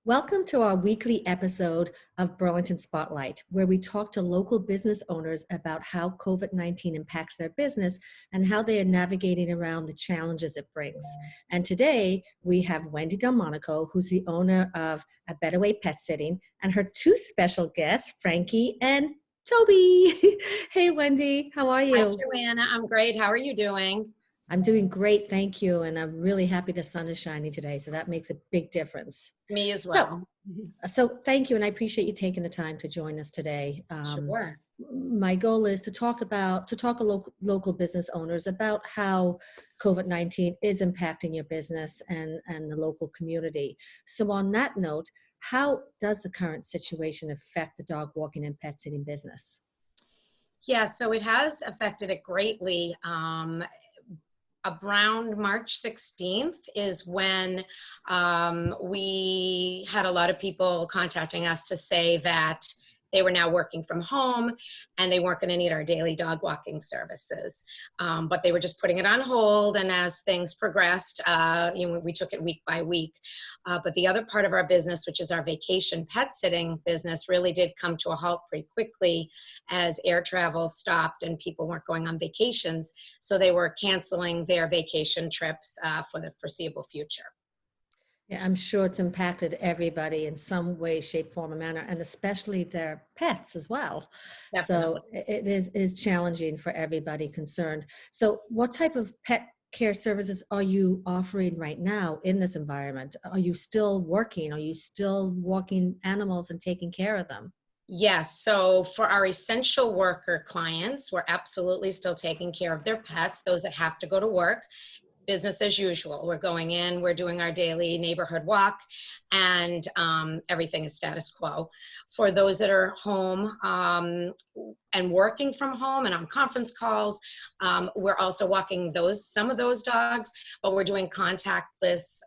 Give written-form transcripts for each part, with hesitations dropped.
Welcome to our weekly episode of Burlington Spotlight, where we talk to local business owners about how COVID-19 impacts their business and how they are navigating around the challenges it brings. And today we have Wendi Dellmonico, who's the owner of A Better Way Pet Sitting, and her two special guests, Frankie and Toby. Hey, Wendi, how are Hi, you? Joanna. I'm great. How are you doing? I'm doing great, thank you. And I'm really happy the sun is shining today, so that makes a big difference. Me as So, well. So thank you, and I appreciate you taking the time to join us today. Sure. My goal is to talk to local business owners about how COVID-19 is impacting your business and the local community. So on that note, how does the current situation affect the dog walking and pet sitting business? Yeah, so it has affected it greatly. Around March 16th is when we had a lot of people contacting us to say that they were now working from home and they weren't going to need our daily dog walking services. But they were just putting it on hold. And as things progressed, we took it week by week. But the other part of our business, which is our vacation pet sitting business, really did come to a halt pretty quickly as air travel stopped and people weren't going on vacations. So they were canceling their vacation trips for the foreseeable future. Yeah, I'm sure it's impacted everybody in some way, shape, form, or manner, and especially their pets as well. So Definitely. it is challenging for everybody concerned. So what type of pet care services are you offering right now in this environment? Are you still working? Are you still walking animals and taking care of them? Yes. So for our essential worker clients, we're absolutely still taking care of their pets, those that have to go to work. Business as usual. We're going in, we're doing our daily neighborhood walk, and everything is status quo. For those that are home and working from home and on conference calls, we're also walking some of those dogs, but we're doing contactless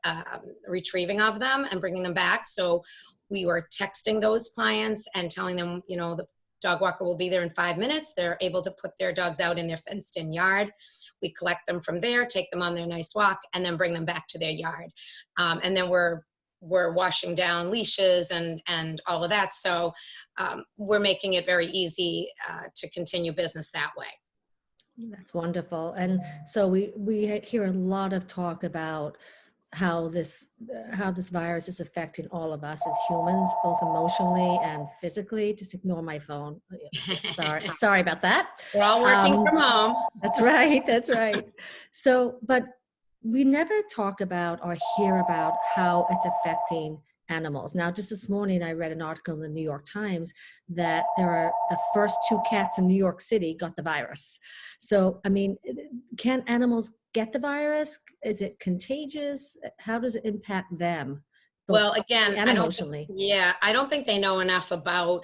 retrieving of them and bringing them back. So we were texting those clients and telling them, the dog walker will be there in 5 minutes. They're able to put their dogs out in their fenced-in yard. We collect them from there, take them on their nice walk, and then bring them back to their yard. And then we're washing down leashes and all of that. So we're making it very easy to continue business that way. That's wonderful. And so we hear a lot of talk about how this virus is affecting all of us as humans, both emotionally and physically. Just ignore my phone. Sorry about that. We're all working from home. That's right. That's right. So, but we never talk about or hear about how it's affecting animals. Now, just this morning, I read an article in the New York Times that the first two cats in New York City got the virus. So, I mean, can animals get the virus? Is it contagious? How does it impact them, both Well, again, and emotionally? I don't think they know enough about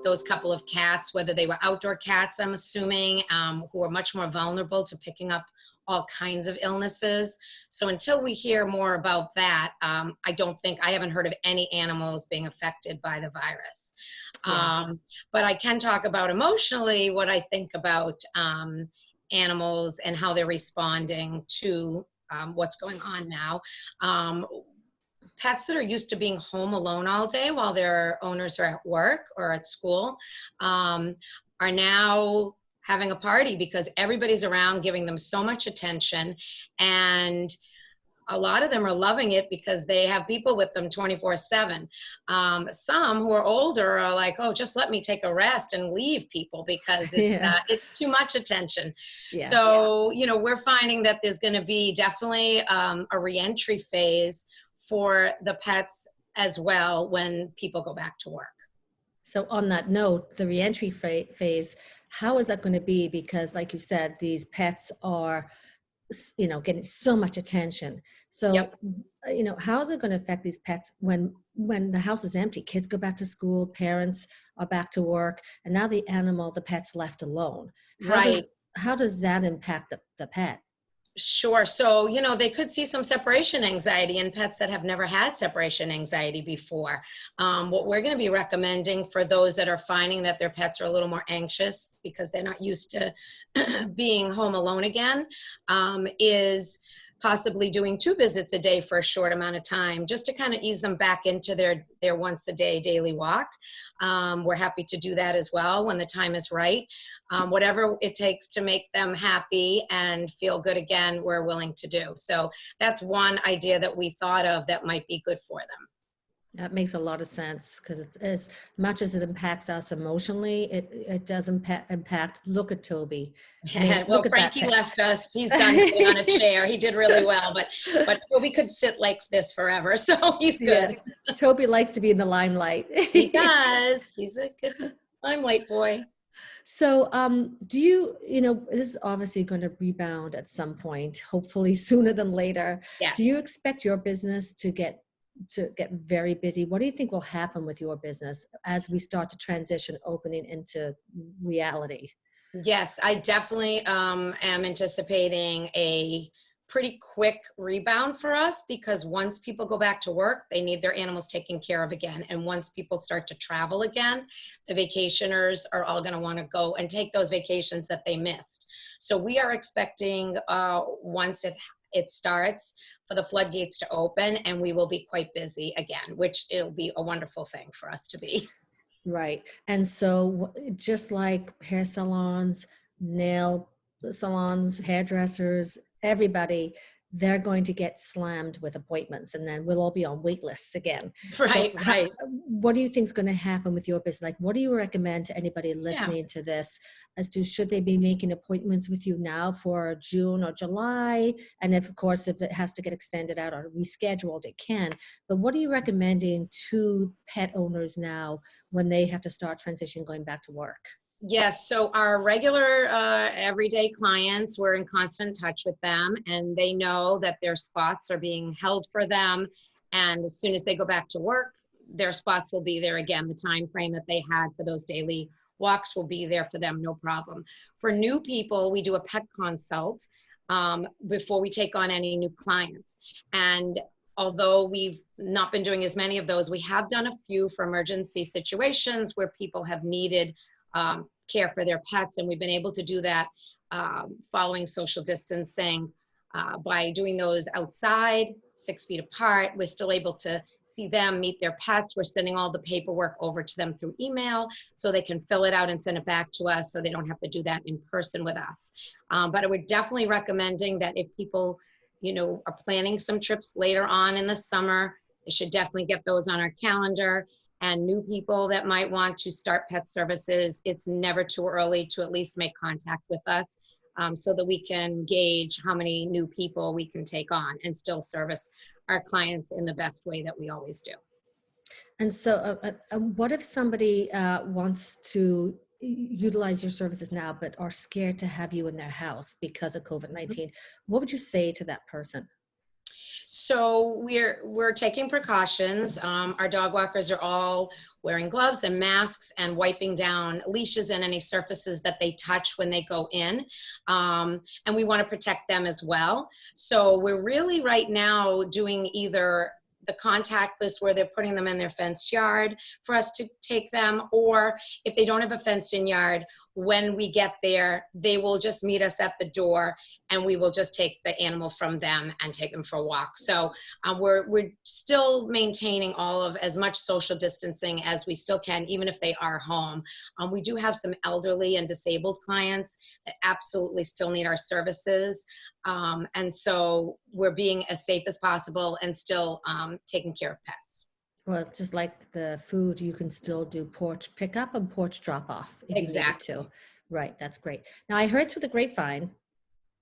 those couple of cats, whether they were outdoor cats, I'm assuming, who are much more vulnerable to picking up all kinds of illnesses. So until we hear more about that, I haven't heard of any animals being affected by the virus. Yeah. But I can talk about emotionally what I think about animals and how they're responding to what's going on now. Pets that are used to being home alone all day while their owners are at work or at school are now having a party because everybody's around giving them so much attention, and a lot of them are loving it because they have people with them 24/7. Some who are older are like, oh, just let me take a rest and leave people because it's too much attention. Yeah. So, we're finding that there's going to be definitely a reentry phase for the pets as well when people go back to work. So on that note, the reentry phase, how is that going to be? Because like you said, these pets are, getting so much attention. So, Yep. How is it going to affect these pets when the house is empty? Kids go back to school, parents are back to work, and now the pet's left alone. Right. How does that impact the pet? Sure. So, they could see some separation anxiety in pets that have never had separation anxiety before. What we're going to be recommending for those that are finding that their pets are a little more anxious because they're not used to being home alone again is possibly doing 2 visits a day for a short amount of time, just to kind of ease them back into their once a day daily walk. We're happy to do that as well when the time is right. Whatever it takes to make them happy and feel good again, we're willing to do. So that's one idea that we thought of that might be good for them. That makes a lot of sense, because it's as much as it impacts us emotionally, it does impact. Look at Toby. I mean, Well, look at that Frankie left us. He's done sitting on a chair. He did really well, but Toby could sit like this forever, so he's good. Yeah, Toby likes to be in the limelight. He does. He's a good limelight boy. So, do this is obviously going to rebound at some point, hopefully sooner than later. Yes. Do you expect your business to get very busy? What do you think will happen with your business as we start to transition opening into reality? Yes, I definitely am anticipating a pretty quick rebound for us, because once people go back to work, they need their animals taken care of again. And once people start to travel again, the vacationers are all going to want to go and take those vacations that they missed. So we are expecting once it starts, for the floodgates to open, and we will be quite busy again, which it'll be a wonderful thing for us to be. Right. And so just like hair salons, nail salons, hairdressers, everybody, they're going to get slammed with appointments, and then we'll all be on wait lists again. Right, So right. what do you think is going to happen with your business? Like, what do you recommend to anybody listening to this as to, should they be making appointments with you now for June or July? And if, of course, if it has to get extended out or rescheduled, it can. But what are you recommending to pet owners now when they have to start transitioning, going back to work? Yes, so our regular everyday clients, we're in constant touch with them, and they know that their spots are being held for them. And as soon as they go back to work, their spots will be there again. The time frame that they had for those daily walks will be there for them, no problem. For new people, we do a pet consult before we take on any new clients. And although we've not been doing as many of those, we have done a few for emergency situations where people have needed care for their pets, and we've been able to do that following social distancing by doing those outside, 6 feet apart. We're still able to see them, meet their pets. We're sending all the paperwork over to them through email so they can fill it out and send it back to us, so they don't have to do that in person with us. But I would definitely recommending that if people are planning some trips later on in the summer, they should definitely get those on our calendar. And new people that might want to start pet services, it's never too early to at least make contact with us so that we can gauge how many new people we can take on and still service our clients in the best way that we always do. And so what if somebody wants to utilize your services now, but are scared to have you in their house because of COVID-19? What would you say to that person? So we're taking precautions. Our dog walkers are all wearing gloves and masks and wiping down leashes and any surfaces that they touch when they go in. And we want to protect them as well. So we're really right now doing either the contactless, where they're putting them in their fenced yard for us to take them, or if they don't have a fenced in yard, when we get there, they will just meet us at the door, and we will just take the animal from them and take them for a walk. So we're still maintaining all of as much social distancing as we still can, even if they are home. We do have some elderly and disabled clients that absolutely still need our services. And so we're being as safe as possible and still taking care of pets. Well, just like the food, you can still do porch pickup and porch drop off if Exactly. you needed to. Right, that's great. Now, I heard through the grapevine,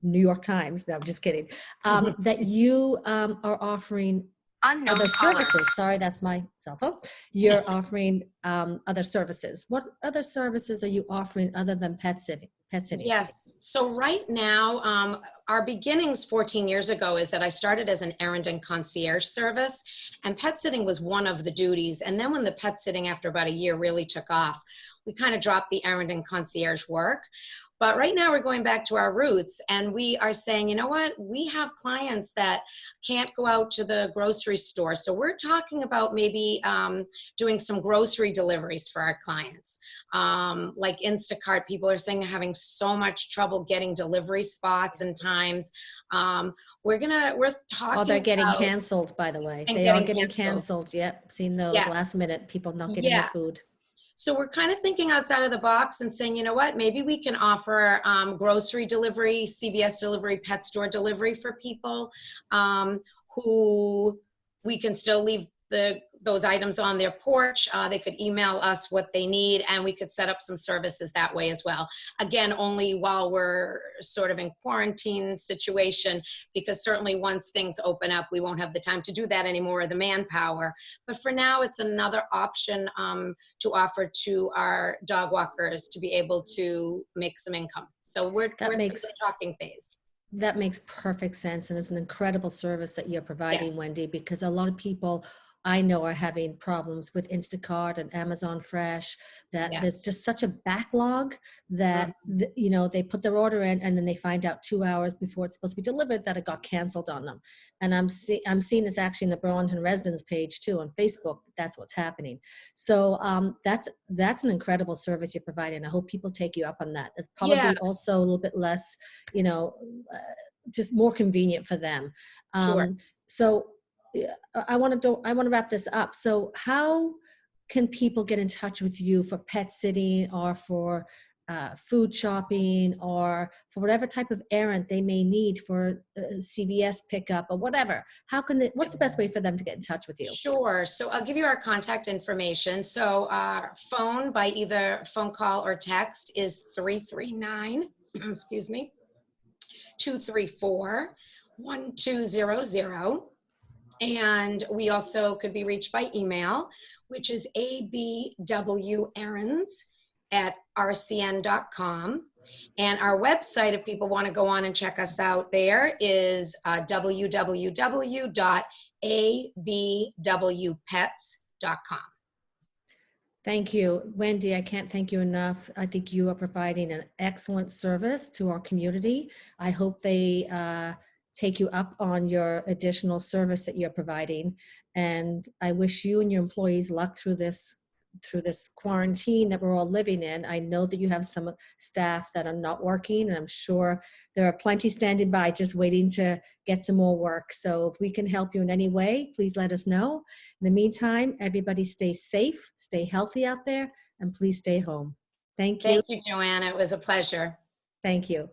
New York Times, no, I'm just kidding, that you are offering other services. Sorry, that's my cell phone. You're offering other services. What other services are you offering other than pet sitting? Yes. So right now, our beginnings 14 years ago is that I started as an errand and concierge service, and pet sitting was one of the duties. And then when the pet sitting after about a year really took off, we kind of dropped the errand and concierge work. But right now we're going back to our roots, and we are saying, you know what, we have clients that can't go out to the grocery store. So we're talking about maybe doing some grocery deliveries for our clients. Like Instacart, people are saying they're having so much trouble getting delivery spots and times. We're Oh, they're talking getting about canceled, by the way. and They are getting getting canceled. canceled. Yep, seen those Yeah. last minute people not getting the Yes. food. So we're kind of thinking outside of the box and saying, you know what, maybe we can offer grocery delivery, CVS delivery, pet store delivery for people who we can still leave those items on their porch. They could email us what they need, and we could set up some services that way as well. Again, only while we're sort of in quarantine situation, because certainly once things open up, we won't have the time to do that anymore, or the manpower. But for now, it's another option to offer to our dog walkers to be able to make some income. So we're in the talking phase. That makes perfect sense. And it's an incredible service that you're providing, Yes. Wendy, because a lot of people I know are having problems with Instacart and Amazon Fresh, that Yes. there's just such a backlog that, you know, they put their order in and then they find out 2 hours before it's supposed to be delivered that it got canceled on them. And I'm seeing this actually in the Burlington residents page too on Facebook. That's what's happening. So that's an incredible service you're providing. I hope people take you up on that. It's probably Yeah, also a little bit less, you know, just more convenient for them. sure. So yeah, I want to wrap this up. So how can people get in touch with you for pet sitting or for food shopping or for whatever type of errand they may need for CVS pickup or whatever? How can they, what's the best way for them to get in touch with you? Sure. So I'll give you our contact information. So our phone, by either phone call or text, is 339, excuse me, 234 1200. And we also could be reached by email, which is abwerrands@rcn.com. And our website, if people want to go on and check us out there, is www.abwpets.com. Thank you, Wendy. I can't thank you enough. I think you are providing an excellent service to our community. I hope they take you up on your additional service that you're providing. And I wish you and your employees luck through this quarantine that we're all living in. I know that you have some staff that are not working, and I'm sure there are plenty standing by just waiting to get some more work. So if we can help you in any way, please let us know. In the meantime, everybody stay safe, stay healthy out there, and please stay home. Thank you. Thank you, Joanna. It was a pleasure. Thank you.